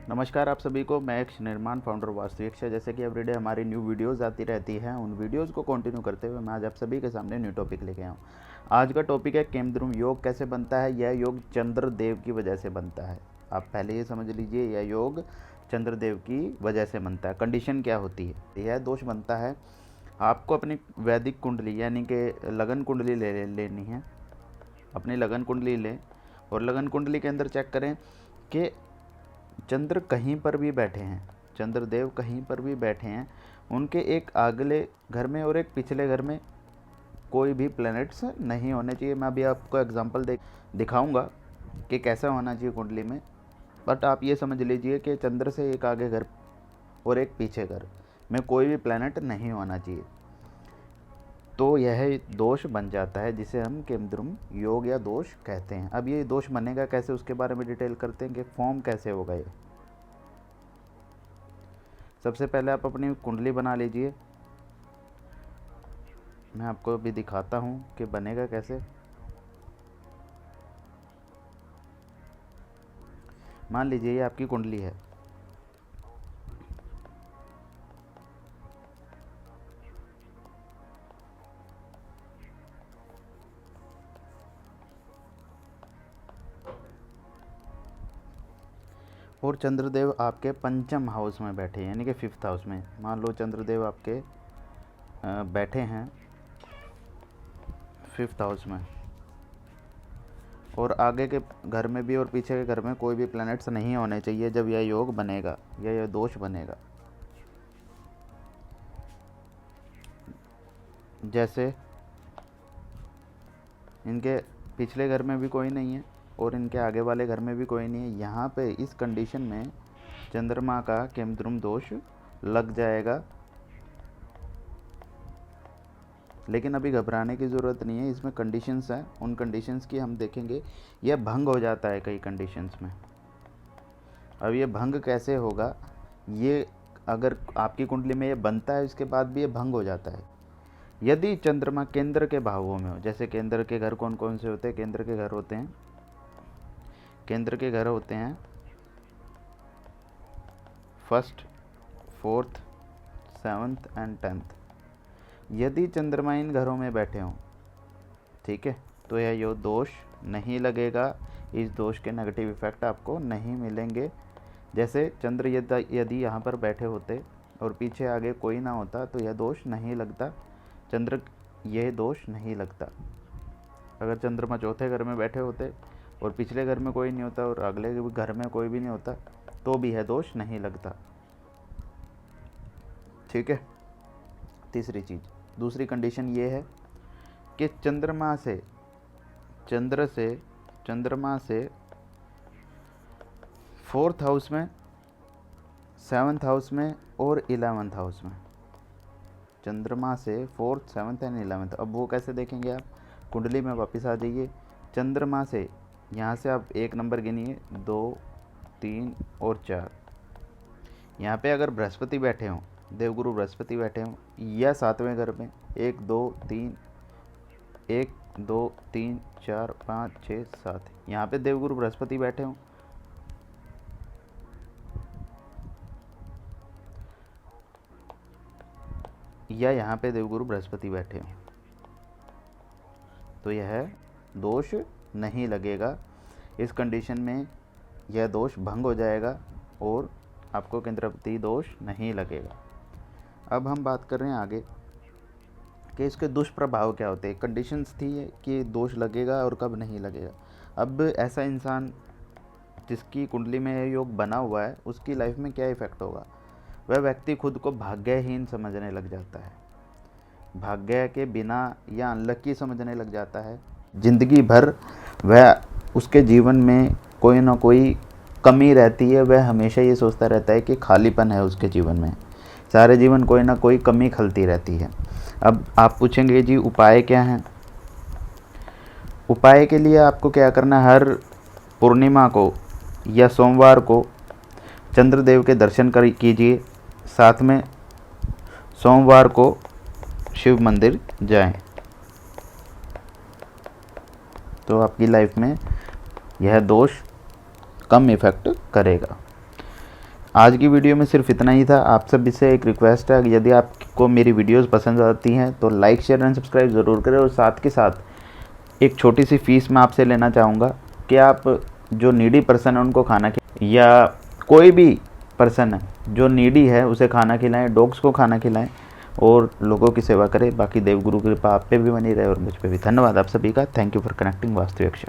नमस्कार आप सभी को। मैं एक निर्माण फाउंडर वास्तु यक्षा। जैसे कि एवरीडे हमारी न्यू वीडियोस आती रहती हैं, उन वीडियोस को कंटिन्यू करते हुए मैं आज आप सभी के सामने न्यू टॉपिक लेके आया हूँ। आज का टॉपिक है केमद्रुम योग कैसे बनता है। यह योग चंद्रदेव की वजह से बनता है। आप पहले ये समझ लीजिए, यह योग चंद्रदेव की वजह से बनता है। कंडीशन क्या होती है, यह दोष बनता है। आपको अपनी वैदिक कुंडली यानी कि लगन कुंडली लेनी है। अपनी लगन कुंडली लें और लगन कुंडली के अंदर चेक करें कि चंद्र कहीं पर भी बैठे हैं, चंद्रदेव कहीं पर भी बैठे हैं, उनके एक अगले घर में और एक पिछले घर में कोई भी प्लैनेट्स नहीं होने चाहिए। मैं अभी आपको एग्जांपल दिखाऊंगा कि कैसा होना चाहिए कुंडली में। बट आप ये समझ लीजिए कि चंद्र से एक आगे घर और एक पीछे घर में कोई भी प्लैनेट नहीं होना चाहिए, तो यह दोष बन जाता है, जिसे हम केमद्रुम योग या दोष कहते हैं। अब ये दोष बनेगा कैसे, उसके बारे में डिटेल करते हैं कि फॉर्म कैसे होगा ये। सबसे पहले आप अपनी कुंडली बना लीजिए। मैं आपको अभी दिखाता हूँ कि बनेगा कैसे। मान लीजिए ये आपकी कुंडली है। और चंद्रदेव आपके पंचम हाउस में बैठे हैं, यानी कि 5th हाउस में। मान लो चंद्रदेव आपके बैठे हैं 5th हाउस में, और आगे के घर में भी और पीछे के घर में कोई भी प्लैनेट्स नहीं होने चाहिए जब यह योग बनेगा या यह दोष बनेगा। जैसे इनके पिछले घर में भी कोई नहीं है और इनके आगे वाले घर में भी कोई नहीं है। यहाँ पे इस कंडीशन में चंद्रमा का केमद्रुम दोष लग जाएगा। लेकिन अभी घबराने की ज़रूरत नहीं है, इसमें कंडीशंस हैं, उन कंडीशंस की हम देखेंगे। यह भंग हो जाता है कई कंडीशंस में। अब ये भंग कैसे होगा, ये अगर आपकी कुंडली में ये बनता है इसके बाद भी ये भंग हो जाता है यदि चंद्रमा केंद्र के भावों में हो। जैसे केंद्र के घर कौन कौन से होते हैं? केंद्र के घर होते हैं, केंद्र के घर होते हैं 1st, 4th, 7th and 10th। यदि चंद्रमा इन घरों में बैठे हों, ठीक है, तो यह यो दोष नहीं लगेगा। इस दोष के नेगेटिव इफेक्ट आपको नहीं मिलेंगे। जैसे चंद्र यदि यहाँ पर बैठे होते और पीछे आगे कोई ना होता तो यह दोष नहीं लगता। चंद्र यह दोष नहीं लगता। अगर चंद्रमा चौथे घर में बैठे होते और पिछले घर में कोई नहीं होता और अगले घर में कोई भी नहीं होता तो भी यह दोष नहीं लगता। ठीक है। तीसरी चीज़, दूसरी कंडीशन ये है कि चंद्रमा से 4th हाउस में, 7th हाउस में और 11th हाउस में, चंद्रमा से 4th, 7th एंड 11th। अब वो कैसे देखेंगे आप? कुंडली में वापस आ जाइए। चंद्रमा से यहाँ से आप 1 नंबर गिनिए, 2, 3 और 4। यहाँ पे अगर बृहस्पति बैठे हों, देवगुरु बृहस्पति बैठे हों, या 7वें घर में 1, 2, 3, 1, 2, 3, 4, 5, 6, 7, यहाँ पे देवगुरु बृहस्पति बैठे हों, या यहाँ पे देवगुरु बृहस्पति बैठे हों, तो यह दोष नहीं लगेगा। इस कंडीशन में यह दोष भंग हो जाएगा और आपको केंद्रपति दोष नहीं लगेगा। अब हम बात कर रहे हैं आगे कि इसके दुष्प्रभाव क्या होते हैं। कंडीशंस थी कि दोष लगेगा और कब नहीं लगेगा। अब ऐसा इंसान जिसकी कुंडली में यह योग बना हुआ है, उसकी लाइफ में क्या इफ़ेक्ट होगा? वह व्यक्ति खुद को भाग्यहीन समझने लग जाता है, भाग्य के बिना या अनलकी समझने लग जाता है। जिंदगी भर वह, उसके जीवन में कोई ना कोई कमी रहती है। वह हमेशा ये सोचता रहता है कि खालीपन है उसके जीवन में, सारे जीवन कोई ना कोई कमी खलती रहती है। अब आप पूछेंगे जी उपाय क्या हैं? उपाय के लिए आपको क्या करना है? हर पूर्णिमा को या सोमवार को चंद्रदेव के दर्शन कीजिए। साथ में सोमवार को शिव मंदिर जाएं, तो आपकी लाइफ में यह दोष कम इफ़ेक्ट करेगा। आज की वीडियो में सिर्फ इतना ही था। आप सभी से एक रिक्वेस्ट है, यदि आपको मेरी वीडियोस पसंद आती हैं तो लाइक शेयर एंड सब्सक्राइब ज़रूर करें। और साथ के साथ एक छोटी सी फ़ीस मैं आपसे लेना चाहूँगा कि आप जो नीडी पर्सन है उनको खाना या कोई भी पर्सन है जो नीडी है उसे खाना खिलाएं, डॉग्स को खाना खिलाएं और लोगों की सेवा करें। बाकी देवगुरु की कृपा आप पे भी बनी रहे और मुझ पे भी। धन्यवाद आप सभी का। Thank you for connecting vastu यक्ष।